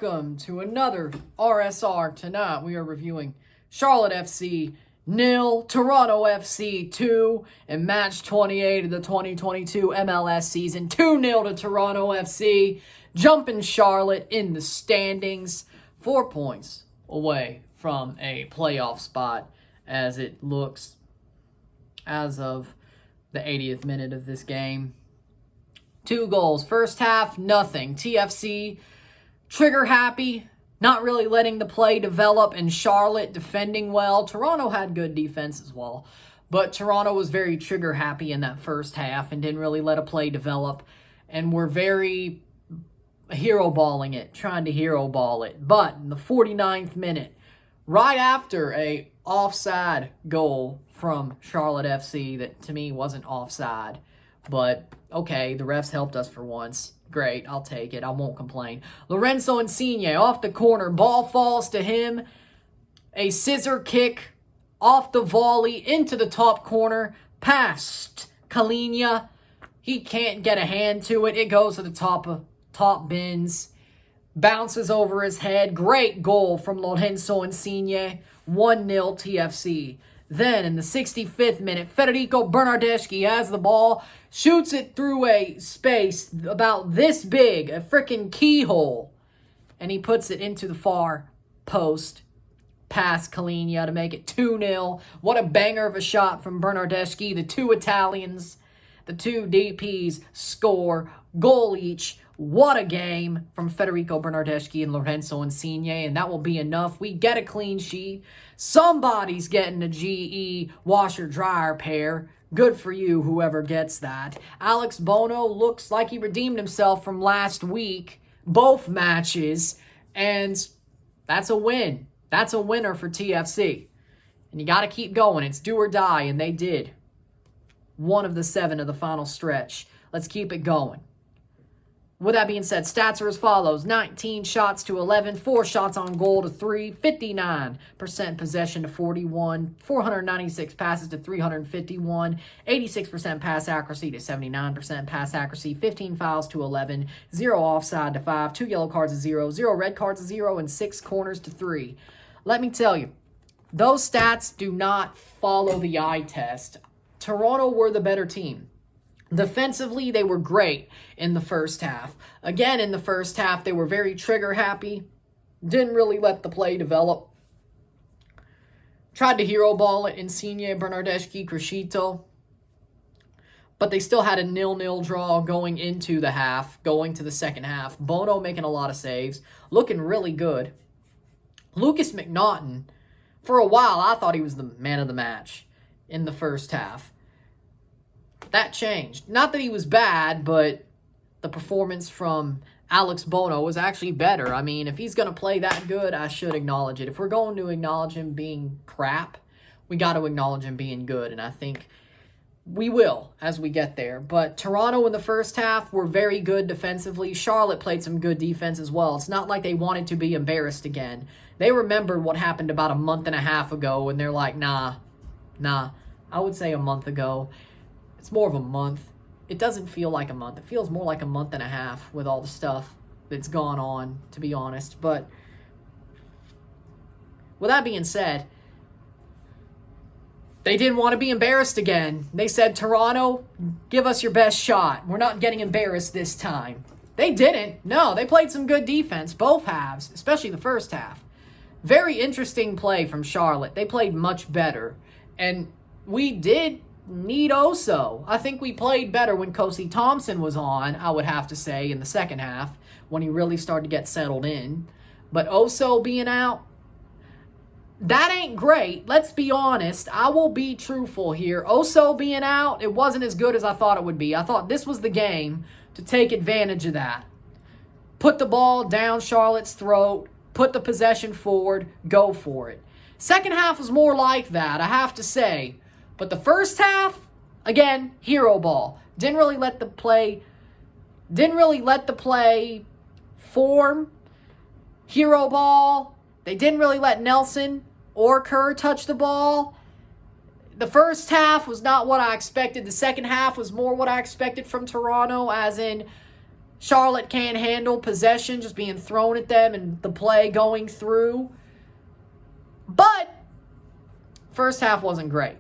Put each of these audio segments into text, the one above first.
Welcome to another RSR. Tonight we are reviewing Charlotte FC 0, Toronto FC 2, in match 28 of the 2022 MLS season. 2-0 to Toronto FC, jumping Charlotte in the standings, 4 points away from a playoff spot as it looks as of the 80th minute of this game. 2 goals. First half, nothing. TFC trigger happy, not really letting the play develop, and Charlotte defending well. Toronto had good defense as well, but Toronto was very trigger happy in that first half and didn't really let a play develop, and were very hero balling it, trying to hero ball it. But in the 49th minute, right after a offside goal from Charlotte FC that to me wasn't offside, but okay, the refs helped us for once. Great, I'll take it. I won't complain. Lorenzo Insigne off the corner. Ball falls to him. A scissor kick off the volley into the top corner. Past Kalinia. He can't get a hand to it. It goes to the top bins. Bounces over his head. Great goal from Lorenzo Insigne. 1-0 TFC. Then, in the 65th minute, Federico Bernardeschi has the ball, shoots it through a space about this big, a freaking keyhole, and he puts it into the far post, past Kalinia to make it 2-0. What a banger of a shot from Bernardeschi. The 2 Italians, the 2 DPs score, goal each. What a game from Federico Bernardeschi and Lorenzo Insigne, and that will be enough. We get a clean sheet. Somebody's getting a GE washer-dryer pair. Good for you, whoever gets that. Alex Bono looks like he redeemed himself from last week, both matches, and that's a win. That's a winner for TFC. And you got to keep going. It's do or die, and they did. 1 of the 7 of the final stretch. Let's keep it going. With that being said, stats are as follows. 19 shots to 11, 4 shots on goal to 3, 59% possession to 41, 496 passes to 351, 86% pass accuracy to 79% pass accuracy, 15 fouls to 11, 0 offside to 5, 2 yellow cards to 0, 0 red cards to 0, and 6 corners to 3. Let me tell you, those stats do not follow the eye test. Toronto were the better team. Defensively, they were great in the first half. Again, in the first half, they were very trigger happy. Didn't really let the play develop. Tried to hero ball it, Insigne, Bernardeschi, Crescito. But they still had a 0-0 draw going into the half, going to the second half. Bono making a lot of saves, looking really good. Lucas McNaughton, for a while, I thought he was the man of the match in the first half. That changed. Not that he was bad, but the performance from Alex Bono was actually better. I mean, if he's going to play that good, I should acknowledge it. If we're going to acknowledge him being crap, we got to acknowledge him being good, and I think we will as we get there. But Toronto in the first half were very good defensively. Charlotte played some good defense as well. It's not like they wanted to be embarrassed again. They remembered what happened about a month and a half ago, and they're like, nah, I would say a month ago. It's more of a month. It doesn't feel like a month. It feels more like a month and a half with all the stuff that's gone on, to be honest. But with that being said, they didn't want to be embarrassed again. They said, Toronto, give us your best shot. We're not getting embarrassed this time. They didn't. No, they played some good defense, both halves, especially the first half. Very interesting play from Charlotte. They played much better. And we did need Oso. I think we played better when Kosi Thompson was on, I would have to say, in the second half, when he really started to get settled in. But Oso being out, that ain't great. Let's be honest. I will be truthful here. Oso being out, it wasn't as good as I thought it would be. I thought this was the game to take advantage of that. Put the ball down Charlotte's throat, put the possession forward, go for it. Second half was more like that, I have to say. But the first half, again, hero ball. Didn't really let the play form. Hero ball. They didn't really let Nelson or Kerr touch the ball. The first half was not what I expected. The second half was more what I expected from Toronto, as in Charlotte can't handle possession just being thrown at them and the play going through. But first half wasn't great.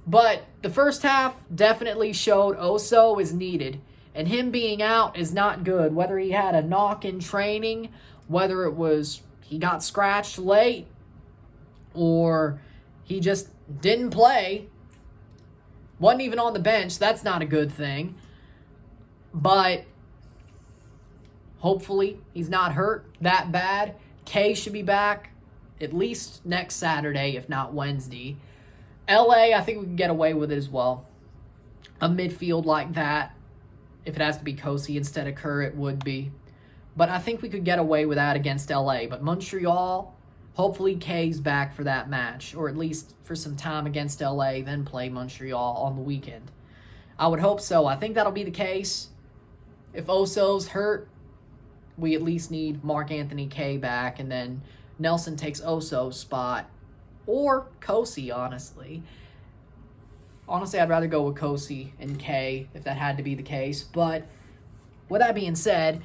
But the first half definitely showed Oso is needed. And him being out is not good. Whether he had a knock in training, whether it was he got scratched late, or he just didn't play, wasn't even on the bench, that's not a good thing. But hopefully he's not hurt that bad. K should be back at least next Saturday, if not Wednesday. LA, I think we can get away with it as well. A midfield like that, if it has to be Kosi instead of Kerr, it would be. But I think we could get away with that against LA. But Montreal, hopefully K's back for that match, or at least for some time against LA, then play Montreal on the weekend. I would hope so. I think that'll be the case. If Oso's hurt, we at least need Mark-Anthony K back, and then Nelson takes Oso's spot. Or Kosi, honestly. Honestly, I'd rather go with Kosi and K if that had to be the case. But with that being said,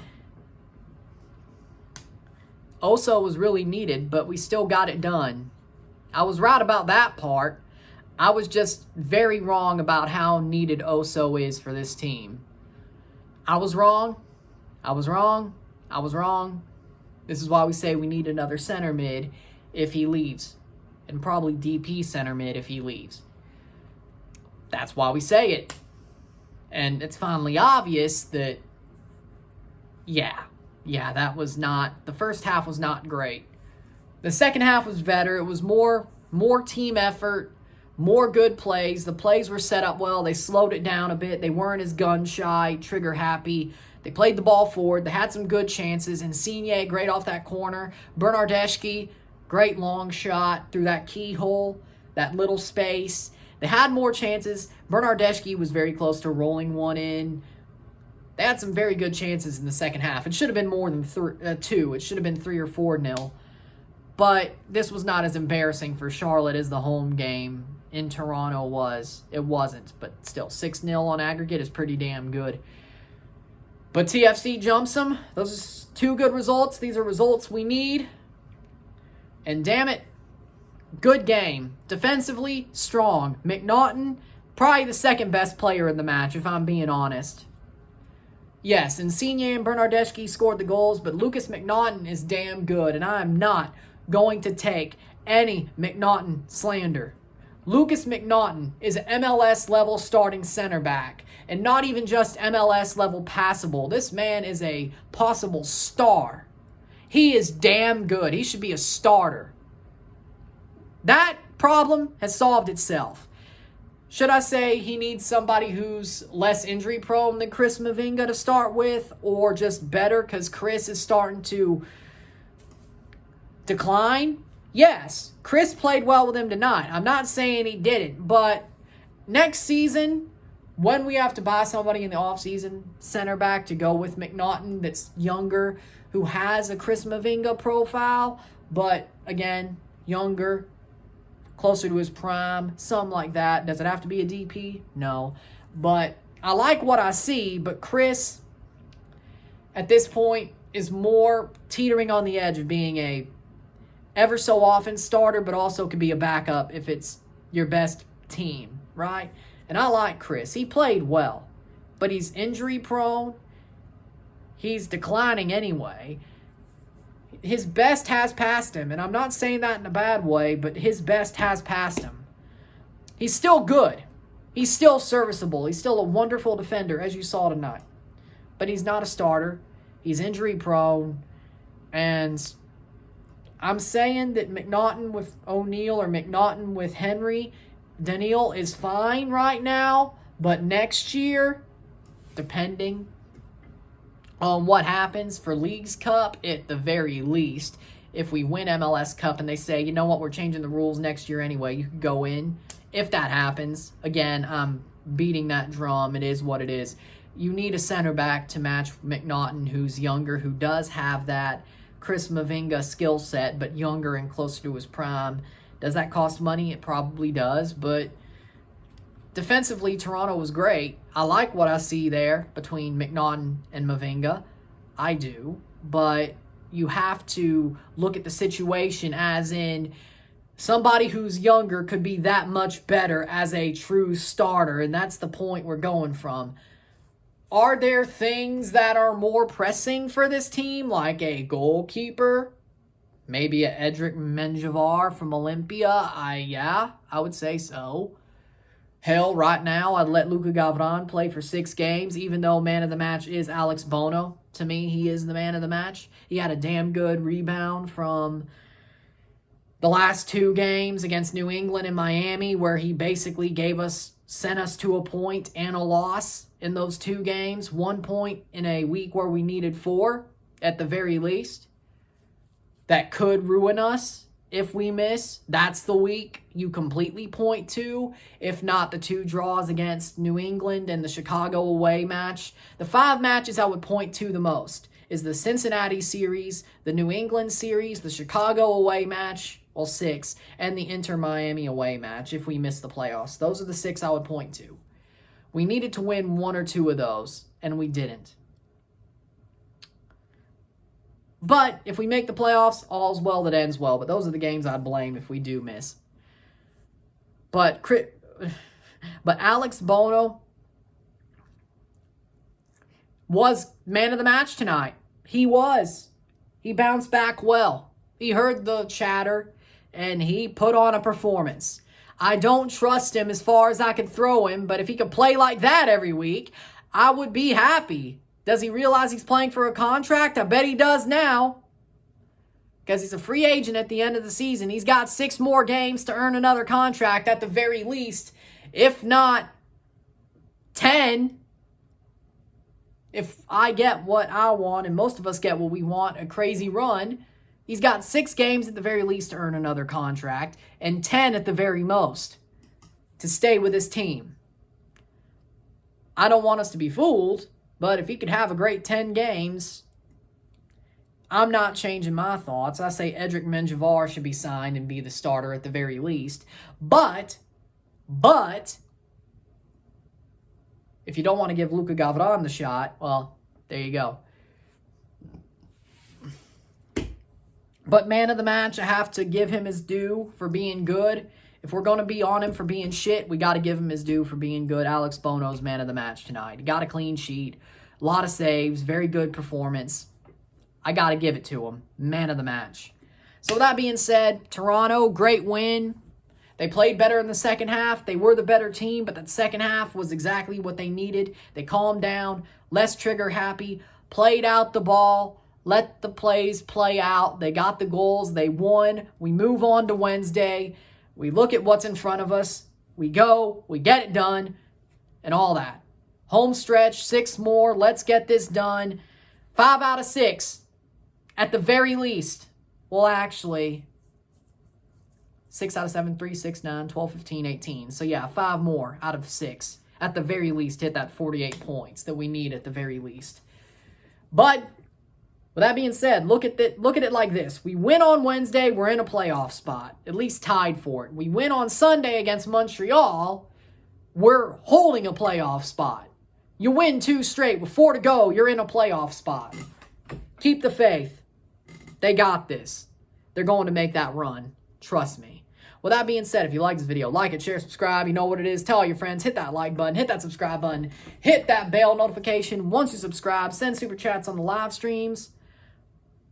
Oso was really needed, but we still got it done. I was right about that part. I was just very wrong about how needed Oso is for this team. I was wrong. This is why we say we need another center mid if he leaves. And probably DP center mid if he leaves. That's why we say it. And it's finally obvious that, that was not, the first half was not great. The second half was better. It was more team effort, more good plays. The plays were set up well. They slowed it down a bit. They weren't as gun-shy, trigger-happy. They played the ball forward. They had some good chances. Insigne, great off that corner. Bernardeschi, great long shot through that keyhole, that little space. They had more chances. Bernardeschi was very close to rolling one in. They had some very good chances in the second half. It should have been more than 2. It should have been 3 or 4-0. But this was not as embarrassing for Charlotte as the home game in Toronto was. It wasn't, but still, 6-0 on aggregate is pretty damn good. But TFC jumps them. Those are 2 good results. These are results we need. And damn it, good game. Defensively, strong. McNaughton, probably the second best player in the match, if I'm being honest. Yes, Insigne and Bernardeschi scored the goals, but Lucas McNaughton is damn good, and I'm not going to take any McNaughton slander. Lucas McNaughton is an MLS-level starting center back, and not even just MLS-level passable. This man is a possible star. He is damn good. He should be a starter. That problem has solved itself. Should I say he needs somebody who's less injury prone than Chris Mavinga to start with, or just better because Chris is starting to decline? Yes, Chris played well with him tonight. I'm not saying he didn't, but next season, when we have to buy somebody in the offseason, center back to go with McNaughton that's younger, who has a Chris Mavinga profile, but again, younger, closer to his prime, something like that. Does it have to be a DP? No. But I like what I see, but Chris, at this point, is more teetering on the edge of being a ever so often starter, but also could be a backup if it's your best team, right? And I like Chris. He played well, but he's injury prone. He's declining anyway. His best has passed him, and I'm not saying that in a bad way, but his best has passed him. He's still good. He's still serviceable. He's still a wonderful defender, as you saw tonight. But he's not a starter. He's injury prone. And I'm saying that McNaughton with O'Neal or McNaughton with Henry, Daniel is fine right now, but next year, depending on what happens for Leagues Cup, at the very least, if we win MLS Cup and they say, you know what, we're changing the rules next year anyway, you can go in. If that happens, again, I'm beating that drum. It is what it is. You need a center back to match McNaughton, who's younger, who does have that Chris Mavinga skill set, but younger and closer to his prime. Does that cost money? It probably does, but Defensively, Toronto was great. I like what I see there between McNaughton and Mavinga. I do. But you have to look at the situation as in somebody who's younger could be that much better as a true starter, and that's the point we're going from. Are there things that are more pressing for this team, like a goalkeeper? Maybe a Edric Menjivar from Olympia? I would say so. Hell, right now, I'd let Luka Gavran play for 6 games, even though man of the match is Alex Bono. To me, he is the man of the match. He had a damn good rebound from the last 2 games against New England and Miami, where he basically sent us to a point and a loss in those 2 games. 1 point in a week where we needed 4, at the very least. That could ruin us if we miss. That's the week you completely point to, if not the 2 draws against New England and the Chicago away match. The 5 matches I would point to the most is the Cincinnati series, the New England series, the Chicago away match, 6, and the Inter-Miami away match if we miss the playoffs. Those are the 6 I would point to. We needed to win 1 or 2 of those, and we didn't. But if we make the playoffs, all's well that ends well. But those are the games I'd blame if we do miss. But Alex Bono was man of the match tonight. He was. He bounced back well. He heard the chatter, and he put on a performance. I don't trust him as far as I could throw him, but if he could play like that every week, I would be happy. Does he realize he's playing for a contract? I bet he does now. Because he's a free agent at the end of the season. He's got 6 more games to earn another contract at the very least. If not 10. If I get what I want, and most of us get what we want, a crazy run, he's got 6 games at the very least to earn another contract, and 10 at the very most to stay with his team. I don't want us to be fooled, but if he could have a great 10 games, I'm not changing my thoughts. I say Edric Menjivar should be signed and be the starter at the very least. But, if you don't want to give Luka Gavran the shot, well, there you go. But man of the match, I have to give him his due for being good. If we're going to be on him for being shit, we got to give him his due for being good. Alex Bono's man of the match tonight. He got a clean sheet, a lot of saves, very good performance. I got to give it to him. Man of the match. So with that being said, Toronto, great win. They played better in the second half. They were the better team, but that second half was exactly what they needed. They calmed down, less trigger happy, played out the ball, let the plays play out. They got the goals. They won. We move on to Wednesday. We look at what's in front of us. We go. We get it done. And all that. Home stretch, 6 more. Let's get this done. 5 out of 6. At the very least. Well, actually, 6 out of 7, 3, 6, 9, 12, 15, 18. So yeah, 5 more out of 6. At the very least, hit that 48 points that we need at the very least. But with that being said, look at it like this. We win on Wednesday, we're in a playoff spot. At least tied for it. We win on Sunday against Montreal, we're holding a playoff spot. You win 2 straight with 4 to go, you're in a playoff spot. Keep the faith. They got this. They're going to make that run. Trust me. With that being said, if you like this video, like it, share, subscribe. You know what it is. Tell all your friends. Hit that like button. Hit that subscribe button. Hit that bell notification. Once you subscribe, send super chats on the live streams.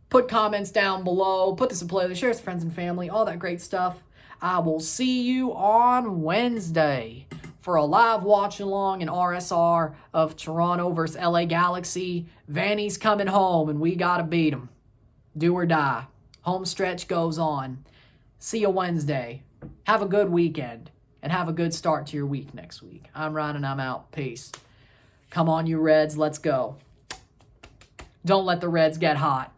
Put comments down below. Put this in playlist. Share with friends and family. All that great stuff. I will see you on Wednesday for a live watch along in RSR of Toronto versus LA Galaxy. Vanny's coming home and we got to beat him. Do or die. Home stretch goes on. See you Wednesday. Have a good weekend. And have a good start to your week next week. I'm Ryan and I'm out. Peace. Come on, you Reds. Let's go. Don't let the Reds get hot.